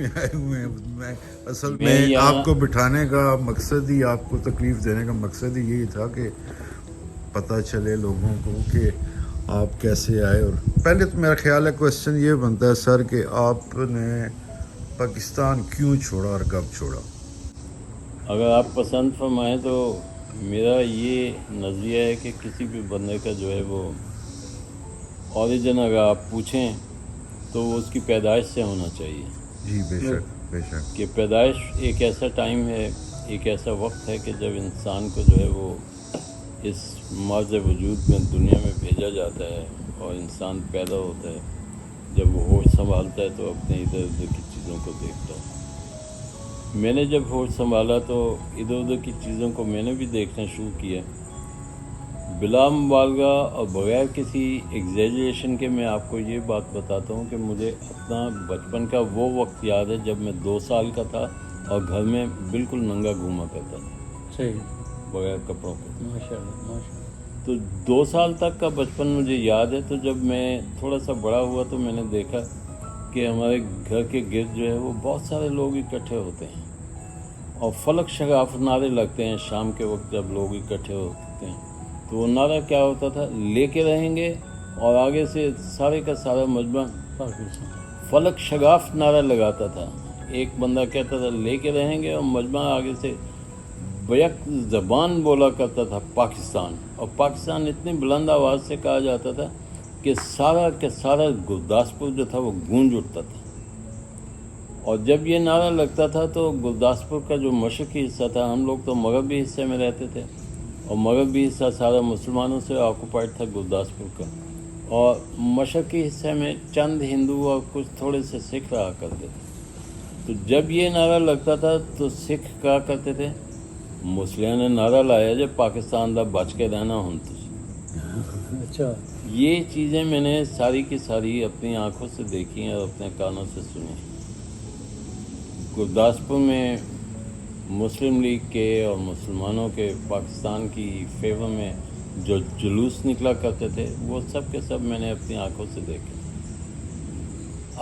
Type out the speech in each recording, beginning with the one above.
میں آئے ہوئے ہیں. میں اصل میں آپ کو بٹھانے کا مقصد ہی, آپ کو تکلیف دینے کا مقصد ہی یہی تھا کہ پتہ چلے لوگوں کو کہ آپ کیسے آئے. اور پہلے تو میرا خیال ہے کویسچن یہ بنتا ہے سر کہ آپ نے پاکستان کیوں چھوڑا اور کب چھوڑا؟ اگر آپ پسند فرمائیں تو میرا یہ نظریہ ہے کہ کسی بھی بندے کا جو ہے وہ اوریجن اگر آپ پوچھیں تو وہ اس کی پیدائش سے ہونا چاہیے. جی بے شک بے شک. کہ پیدائش ایک ایسا ٹائم ہے, ایک ایسا وقت ہے کہ جب انسان کو جو ہے وہ اس مرز وجود میں دنیا میں بھیجا جاتا ہے اور انسان پیدا ہوتا ہے. جب وہ ہوش سنبھالتا ہے تو اپنے ادھر ادھر کی چیزوں کو دیکھتا ہے. میں نے جب ہوش سنبھالا تو ادھر ادھر کی چیزوں کو میں نے بھی دیکھنا شروع کیا. بلا مبالغہ اور بغیر کسی ایگزیجریشن کے میں آپ کو یہ بات بتاتا ہوں کہ مجھے اپنا بچپن کا وہ وقت یاد ہے جب میں 2 سال کا تھا اور گھر میں بالکل ننگا گھوما کرتا تھا. صحیح. بغیر کپڑوں کے. ماشاء اللہ ماشاء اللہ. تو 2 سال تک کا بچپن مجھے یاد ہے. تو جب میں تھوڑا سا بڑا ہوا تو میں نے دیکھا کہ ہمارے گھر کے گرد جو ہے وہ بہت سارے لوگ اکٹھے ہوتے ہیں اور فلک شگاف نعرے لگتے ہیں. شام کے وقت جب لوگ اکٹھے ہوتے ہیں تو وہ نعرہ کیا ہوتا تھا, لے کے رہیں گے, اور آگے سے سارے کا سارا مجمع فلک شگاف نعرہ لگاتا تھا. ایک بندہ کہتا تھا لے کے رہیں گے اور مجمع آگے سے بیک زبان بولا کرتا تھا پاکستان. اور پاکستان اتنی بلند آواز سے کہا جاتا تھا کہ سارا کے سارا گرداسپور جو تھا وہ گونج اٹھتا تھا. اور جب یہ نعرہ لگتا تھا تو گرداسپور کا جو مشرقی حصہ تھا, ہم لوگ تو مغربی حصے میں رہتے تھے, اور مغربی حصہ سارا مسلمانوں سے آکوپائڈ تھا گرداسپور کا, اور مشرقی حصے میں چند ہندو اور کچھ تھوڑے سے سکھ رہا کرتے تھے. تو جب یہ نعرہ لگتا تھا تو سکھ کہا کرتے تھے مسلیاں نے نعرہ لایا جب پاکستان دا بچ کے رہنا ہوں تجھ. اچھا. یہ چیزیں میں نے ساری کی ساری اپنی آنکھوں سے دیکھی ہیں اور اپنے کانوں سے سنی. گرداسپور میں مسلم لیگ کے اور مسلمانوں کے پاکستان کی فیور میں جو جلوس نکلا کرتے تھے وہ سب کے سب میں نے اپنی آنکھوں سے دیکھے.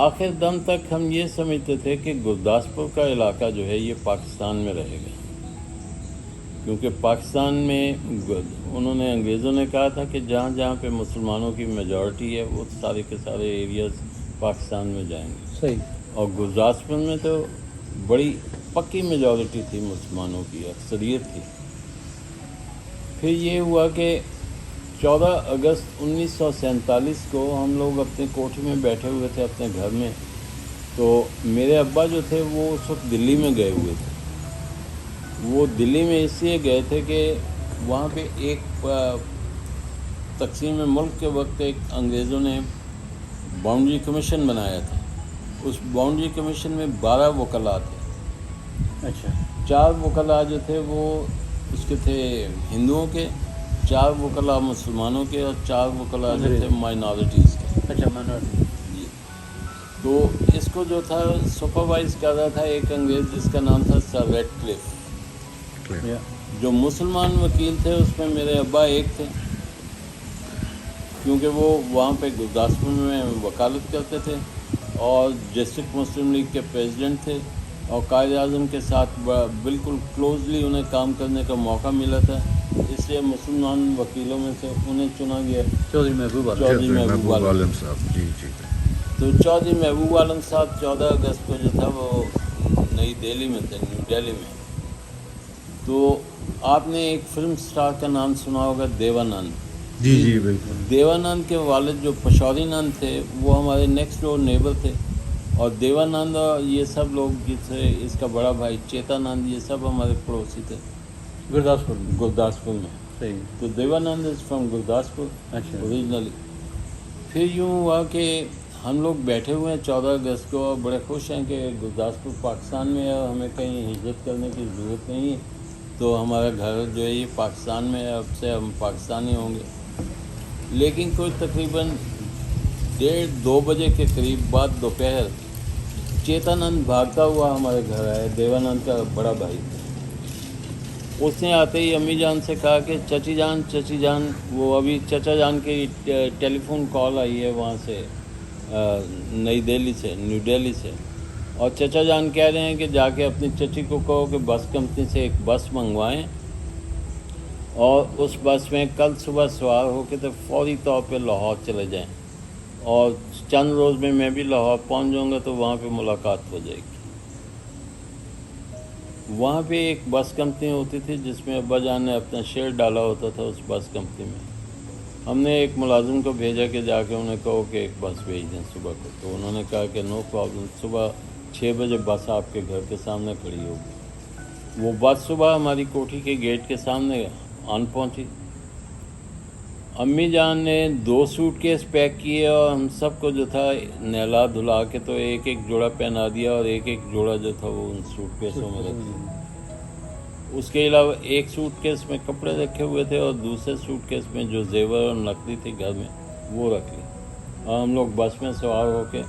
آخر دم تک ہم یہ سمجھتے تھے کہ گرداسپور کا علاقہ جو ہے یہ پاکستان میں رہے گا, کیونکہ پاکستان میں انہوں نے انگریزوں نے کہا تھا کہ جہاں جہاں پہ مسلمانوں کی میجورٹی ہے وہ سارے کے سارے ایریاز پاکستان میں جائیں گے. صحیح. اور گرداسپور میں تو بڑی پکی میجورٹی تھی, مسلمانوں کی اکثریت تھی. پھر یہ ہوا کہ 14 اگست 1947 کو ہم لوگ اپنے کوٹھی میں بیٹھے ہوئے تھے اپنے گھر میں. تو میرے ابا جو تھے وہ اس وقت دلی میں گئے ہوئے تھے. وہ دلی میں اس لیے گئے تھے کہ وہاں پہ ایک تقسیم ملک کے وقت ایک انگریزوں نے باؤنڈری کمیشن بنایا تھا. اس باؤنڈری کمیشن میں 12 وکلاء تھے. اچھا. 4 وکلاء جو تھے وہ اس کے تھے ہندوؤں کے, 4 وکلاء مسلمانوں کے, اور 4 وکلاء جو تھے مائنارٹیز کے. اچھا مائنارٹی. جی. تو اس کو جو تھا سپروائز کر رہا تھا ایک انگریز جس کا نام تھا سر ریڈ کلف. جو مسلمان وکیل تھے اس میں میرے ابا ایک تھے, کیونکہ وہ وہاں پہ گرداسپور میں وکالت کرتے تھے اور ڈسٹرکٹ مسلم لیگ کے پریزیڈنٹ تھے, اور قائد اعظم کے ساتھ بالکل کلوزلی انہیں کام کرنے کا موقع ملا تھا. اس لیے مسلمان وکیلوں میں سے انہیں چنا گیا چودھری محبوب عالم صاحب. جی جی. تو چودھری محبوب عالم صاحب 14 اگست کو جو تھا وہ نئی دہلی میں تھے, نیو دہلی میں. تو آپ نے ایک فلم سٹار کا نام سنا ہوگا, دیوانند. جی جی بالکل. دیوانند کے والد جو پشوری نند تھے وہ ہمارے نیکسٹ ڈور نیبر تھے, اور دیوانند اور یہ سب لوگ جو تھے, اس کا بڑا بھائی چیتانند, یہ سب ہمارے پڑوسی تھے گرداسپور میں. صحیح. تو Devanand is from Gurdaspur originally. پھر یوں ہوا کہ ہم لوگ بیٹھے ہوئے ہیں 14 اگست کو اور بڑے خوش ہیں کہ گرداسپور پاکستان میں ہے اور ہمیں کہیں ہجرت کرنے کی ضرورت نہیں ہے, تو ہمارا گھر جو ہے یہ پاکستان میں ہے, اب سے ہم پاکستانی ہوں گے. لیکن کوئی تقریباً 1:30-2 بجے کے قریب بعد دوپہر چیتانند بھاگتا ہوا ہمارے گھر آیا. دیوانند کا بڑا بھائی. اس نے آتے ہی امی جان سے کہا کہ چچی جان, وہ ابھی چچا جان کی ٹیلی فون کال آئی ہے وہاں سے نئی دہلی سے, نیو دہلی سے, اور چچا جان کہہ رہے ہیں کہ جا کے اپنی چچی کو کہو کہ بس کمپنی سے ایک بس منگوائیں اور اس بس میں کل صبح سوار ہو کے تو فوری طور پہ لاہور چلے جائیں، اور چند روز میں بھی لاہور پہنچ جاؤں گا تو وہاں پہ ملاقات ہو جائے گی۔ وہاں پہ ایک بس کمپنی ہوتی تھی جس میں ابا جان نے اپنا شیئر ڈالا ہوتا تھا اس بس کمپنی میں۔ ہم نے ایک ملازم کو بھیجا کہ جا کے انہیں کہو کہ ایک بس بھیج دیں صبح کو، تو انہوں نے کہا کہ نو پرابلم، صبح 6 بجے بس آپ کے گھر کے سامنے کھڑی ہوگی۔ وہ بس صبح ہماری کوٹھی کے گیٹ کے سامنے آن پہنچی۔ امی جان نے 2 سوٹ کیس پیک کیے اور ہم سب کو جو تھا نہلا دھلا کے تو ایک ایک جوڑا پہنا دیا، اور ایک ایک جوڑا جو تھا وہ ان سوٹ کیسوں میں رکھ دیا۔ اس کے علاوہ ایک سوٹ کیس میں کپڑے رکھے ہوئے تھے اور دوسرے سوٹ کیس میں جو زیور اور نقدی تھی گھر میں وہ رکھ لی، اور ہم لوگ بس میں سوار ہو کے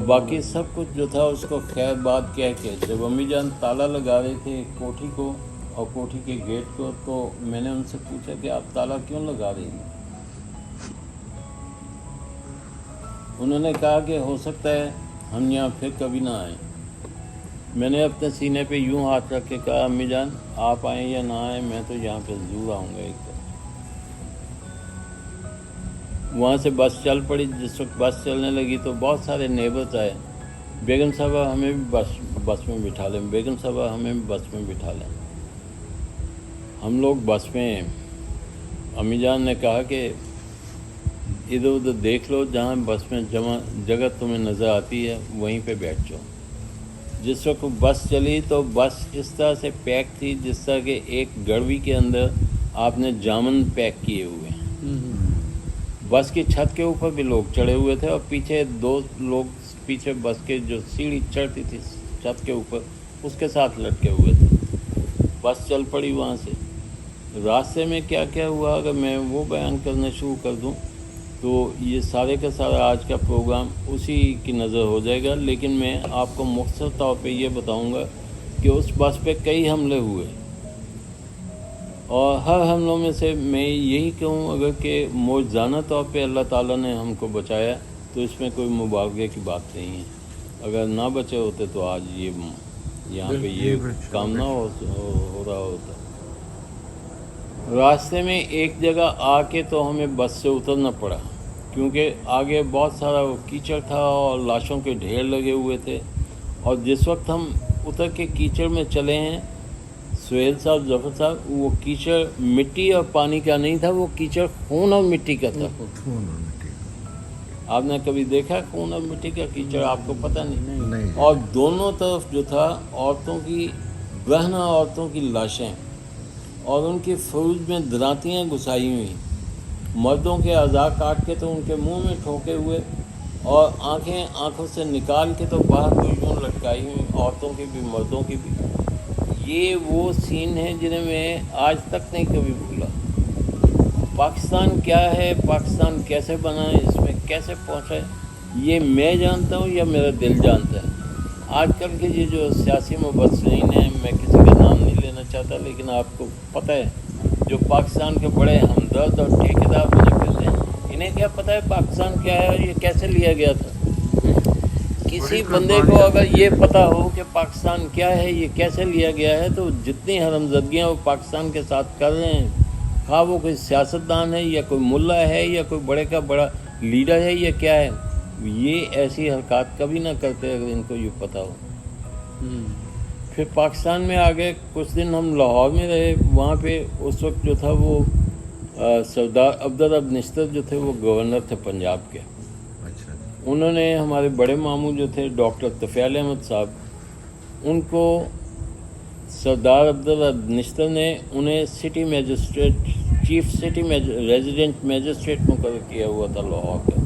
باقی سب کچھ جو تھا اس کو خیر بات کہہ کے، جب امی جان تالا لگا رہے تھے کوٹھی کو اور کوٹھی کے گیٹ کو، تو میں نے ان سے پوچھا کہ آپ تالا کیوں لگا رہی ہیں؟ انہوں نے کہا کہ ہو سکتا ہے ہم یہاں پھر کبھی نہ آئیں۔ میں نے اپنے سینے پہ یوں ہاتھ رکھ کے کہا امی جان آپ آئیں یا نہ آئیں میں تو یہاں پہ ضرور آؤں گا ایک بار۔ وہاں سے بس چل پڑی۔ جس وقت بس چلنے لگی تو بہت سارے نیبرز آئے، بیگم صاحبہ ہمیں بھی بس میں بٹھا لیں، بیگم صاحبہ ہمیں بھی بس میں بٹھا لیں۔ ہم لوگ بس میں، امی جان نے کہا کہ ادھر ادھر دیکھ لو، جہاں بس میں جگہ تمہیں نظر آتی ہے وہیں پہ بیٹھ جاؤ۔ جس وقت بس چلی تو بس اس طرح سے پیک تھی جس طرح کہ ایک گڑوی کے اندر آپ نے جامن پیک کیے ہوئے ہیں۔ بس کی چھت کے اوپر بھی لوگ چڑھے ہوئے تھے، اور پیچھے 2 لوگ پیچھے بس کے جو سیڑھی چڑھتی تھی چھت کے اوپر اس کے ساتھ لٹکے ہوئے تھے۔ بس چل پڑی وہاں سے۔ راستے میں کیا کیا ہوا اگر میں وہ بیان کرنا شروع کر دوں تو یہ سارے کا سارا آج کا پروگرام اسی کی نظر ہو جائے گا، لیکن میں آپ کو مختصر طور پہ یہ بتاؤں گا کہ اس بس پہ کئی حملے ہوئے، اور ہر حملوں میں سے میں یہی کہوں اگر کہ معجزانہ طور پہ اللہ تعالیٰ نے ہم کو بچایا تو اس میں کوئی مبالغے کی بات نہیں ہے۔ اگر نہ بچے ہوتے تو آج یہاں پہ یہ کام نہ ہو رہا ہوتا۔ راستے میں ایک جگہ آ کے تو ہمیں بس سے اترنا پڑا، کیونکہ آگے بہت سارا کیچڑ تھا اور لاشوں کے ڈھیر لگے ہوئے تھے، اور جس وقت ہم اتر کے کیچڑ میں چلے ہیں سہیل صاحب، ظفر صاحب، وہ کیچڑ مٹی اور پانی کا نہیں تھا، وہ کیچڑ خون اور مٹی کا تھا۔ آپ نے کبھی دیکھا خون اور مٹی کا کیچڑ؟ آپ کو پتہ نہیں۔ اور دونوں طرف جو تھا عورتوں کی، برہنہ عورتوں کی لاشیں، اور ان کی فروج میں درانتیاں گھسائی ہوئی، مردوں کے اعضاء کاٹ کے تو ان کے منہ میں ٹھوکے ہوئے، اور آنکھوں سے نکال کے تو باہر کوئی یوں لٹکائی ہوئی، عورتوں کی بھی مردوں کی بھی۔ یہ وہ سین ہیں جنہیں میں آج تک نہیں کبھی بھولا۔ پاکستان کیا ہے، پاکستان کیسے بنا ہے، اس میں کیسے پہنچا ہے، یہ میں جانتا ہوں یا میرا دل جانتا ہے۔ آج کل کے یہ جو سیاسی مبصرین ہیں، میں کسی کا نام نہیں لینا چاہتا، لیکن آپ کو پتہ ہے جو پاکستان کے بڑے ہمدرد اور ٹھیکیدار بنے پھرتے ہیں، انہیں کیا پتہ ہے پاکستان کیا ہے اور یہ کیسے لیا گیا تھا؟ کسی بندے کو اگر یہ پتہ ہو کہ پاکستان کیا ہے، یہ کیسے لیا گیا ہے، تو جتنی حرمزدگیاں وہ پاکستان کے ساتھ کر رہے ہیں، خواہ وہ کوئی سیاستدان ہے یا کوئی ملا ہے یا کوئی بڑے کا بڑا لیڈر ہے یا کیا ہے، یہ ایسی حرکات کبھی نہ کرتے اگر ان کو یہ پتہ ہو۔ پھر پاکستان میں آگے کچھ دن ہم لاہور میں رہے۔ وہاں پہ اس وقت جو تھا وہ سردار عبدالرب نشتر جو تھے وہ گورنر تھے پنجاب کے۔ انہوں نے ہمارے بڑے ماموں جو تھے ڈاکٹر طفیل احمد صاحب، ان کو سردار عبدالرب نشتر نے انہیں city magistrate, chief city resident magistrate مقرر کیا ہوا تھا لاہور کا۔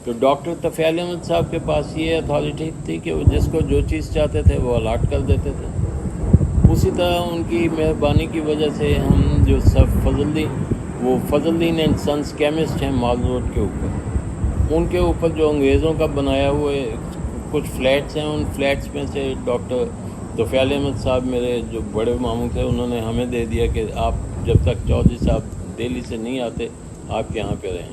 تو ڈاکٹر طفیل احمد صاحب کے پاس یہ اتھارٹی تھی کہ وہ جس کو جو چیز چاہتے تھے وہ الاٹ کر دیتے تھے۔ اسی طرح ان کی مہربانی کی وجہ سے ہم جو سر فضل الدین اینڈ سنس کیمسٹ ہیں مال روڈ کے اوپر، ان کے اوپر جو انگریزوں کا بنایا ہوئے کچھ فلیٹس ہیں، ان فلیٹس میں سے ڈاکٹر طفیل احمد صاحب میرے جو بڑے ماموں تھے انہوں نے ہمیں دے دیا کہ آپ جب تک چودھری صاحب دہلی سے نہیں آتے آپ یہاں پہ رہیں۔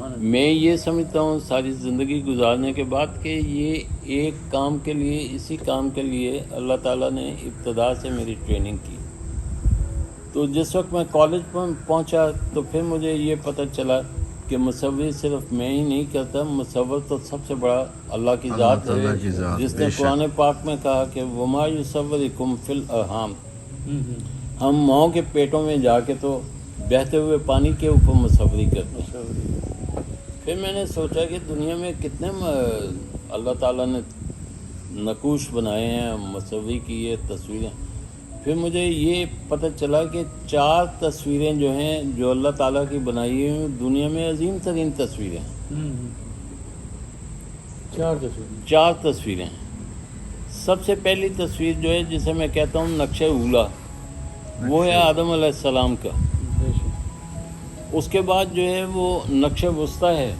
میں یہ سمجھتا ہوں ساری زندگی گزارنے کے بعد کہ یہ ایک کام کے لیے، اسی کام کے لیے اللہ تعالیٰ نے ابتدا سے میری ٹریننگ کی. تو جس وقت میں کالج پہنچا تو پھر مجھے یہ پتہ چلا کہ مصور صرف میں ہی نہیں کرتا، مصور تو سب سے بڑا اللہ کی ذات ہے، جس نے قرآن پاک میں کہا کہ وما یصورکم فی الارحام، ہم ماؤں کے پیٹوں میں جا کے تو بہتے ہوئے پانی کے اوپر مصوری کرتے ہیں. پھر میں نے سوچا کہ دنیا میں کتنے اللہ تعالیٰ نے نقوش بنائے ہیں، مصوری کی ہے، تصویریں. پھر مجھے یہ پتہ چلا کہ 4 تصویریں جو ہیں جو اللہ تعالیٰ کی بنائی ہیں دنیا میں عظیم ترین تصویریں. 4 تصویریں. سب سے پہلی تصویر جو ہے جسے میں کہتا ہوں نقشہ اولا، وہ ہے آدم علیہ السلام کا. اس کے بعد جو ہے وہ نقشہ وسطیٰ ہے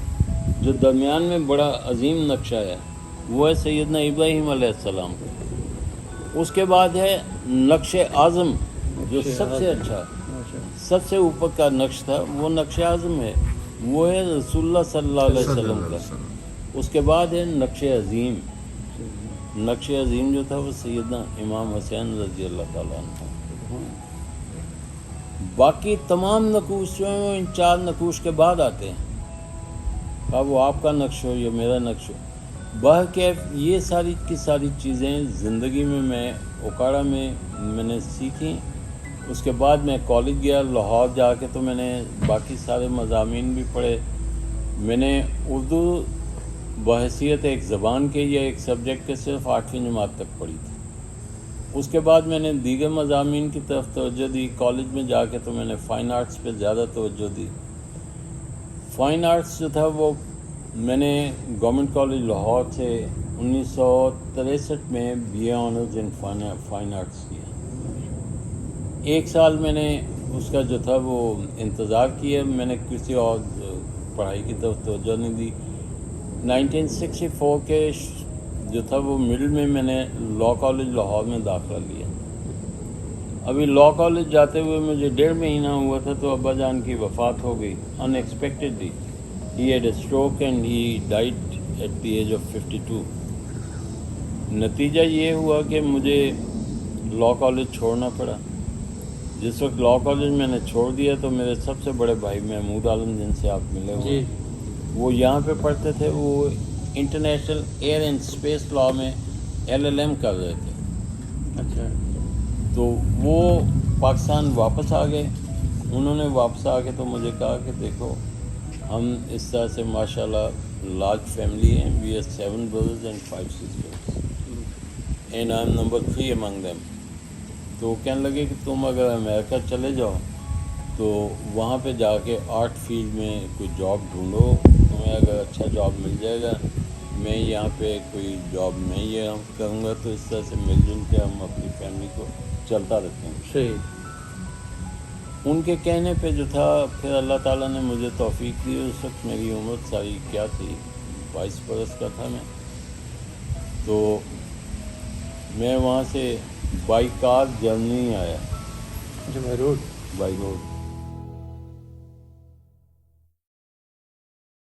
جو درمیان میں بڑا عظیم نقشہ ہے، وہ ہے سیدنا ابراہیم علیہ السلام کا. اس کے بعد ہے نقش اعظم جو سب سے اچھا، سب سے اوپر کا نقش تھا، وہ نقش اعظم ہے، وہ ہے رسول اللہ صلی اللہ علیہ وسلم کا. اس کے بعد ہے نقش عظیم. نقش عظیم جو تھا وہ سیدنا امام حسین رضی اللہ تعالیٰ عنہ. باقی تمام نقوش جو ہیں وہ ان 4 نقوش کے بعد آتے ہیں، اب وہ آپ کا نقش ہو یا میرا نقش ہو. بہرکیف یہ ساری کی ساری چیزیں زندگی میں اوکاڑا میں نے سیکھیں. اس کے بعد میں کالج گیا لاہور، جا کے تو میں نے باقی سارے مضامین بھی پڑھے. میں نے اردو بحیثیت ایک زبان کے یا ایک سبجیکٹ کے صرف 8ویں جماعت تک پڑھی تھی. اس کے بعد میں نے دیگر مضامین کی طرف توجہ دی. کالج میں جا کے تو میں نے فائن آرٹس پہ زیادہ توجہ دی. فائن آرٹس جو تھا وہ میں نے گورنمنٹ کالج لاہور سے 1963 میں B A honours in fine arts کیا. 1 سال میں نے اس کا جو تھا وہ انتظار کیا، میں نے کسی اور پڑھائی کی طرف توجہ نہیں دی. 1964 کے جو تھا وہ مڈل میں نے لاء کالج لاہور میں داخلہ لیا. ابھی لاء کالج جاتے ہوئے مجھے 1.5 مہینہ ہوا تھا تو ابا جان کی وفات ہو گئی ان expectedly. He had a stroke and he died at the age of 52. نتیجہ یہ ہوا کہ مجھے لاء کالج چھوڑنا پڑا. جس وقت لاء کالج میں نے چھوڑ دیا تو میرے سب سے بڑے بھائی محمود عالم جن سے آپ ملے ہوئے، وہ یہاں پہ پڑھتے تھے، وہ international air and space law میں LLM کر رہے تھے. اچھا. تو وہ پاکستان واپس آ گئے. انہوں نے واپس آ کے تو مجھے کہا کہ دیکھو ہم اس طرح سے ماشاءاللہ لارج فیملی ہیں، we are 7 brothers and 5 sisters and I am number 3 among them. تو کہنے لگے کہ تم اگر امریکہ چلے جاؤ تو وہاں پہ جا کے آرٹ فیلڈ میں کوئی جاب ڈھونڈو، تمہیں اگر اچھا جاب مل جائے گا، میں یہاں پہ کوئی جاب میں یہ کروں گا، تو اس طرح سے مل جل کے ہم اپنی فیملی کو چلتا رکھیں گے. صحیح. ان کے کہنے پہ جو تھا پھر اللہ تعالیٰ نے مجھے توفیق دی. اس وقت میری عمر ساری کیا تھی، 22 برس کا تھا میں. تو میں وہاں سے بائی کار جرمنی آیا. اچھا، بائی روڈ. By road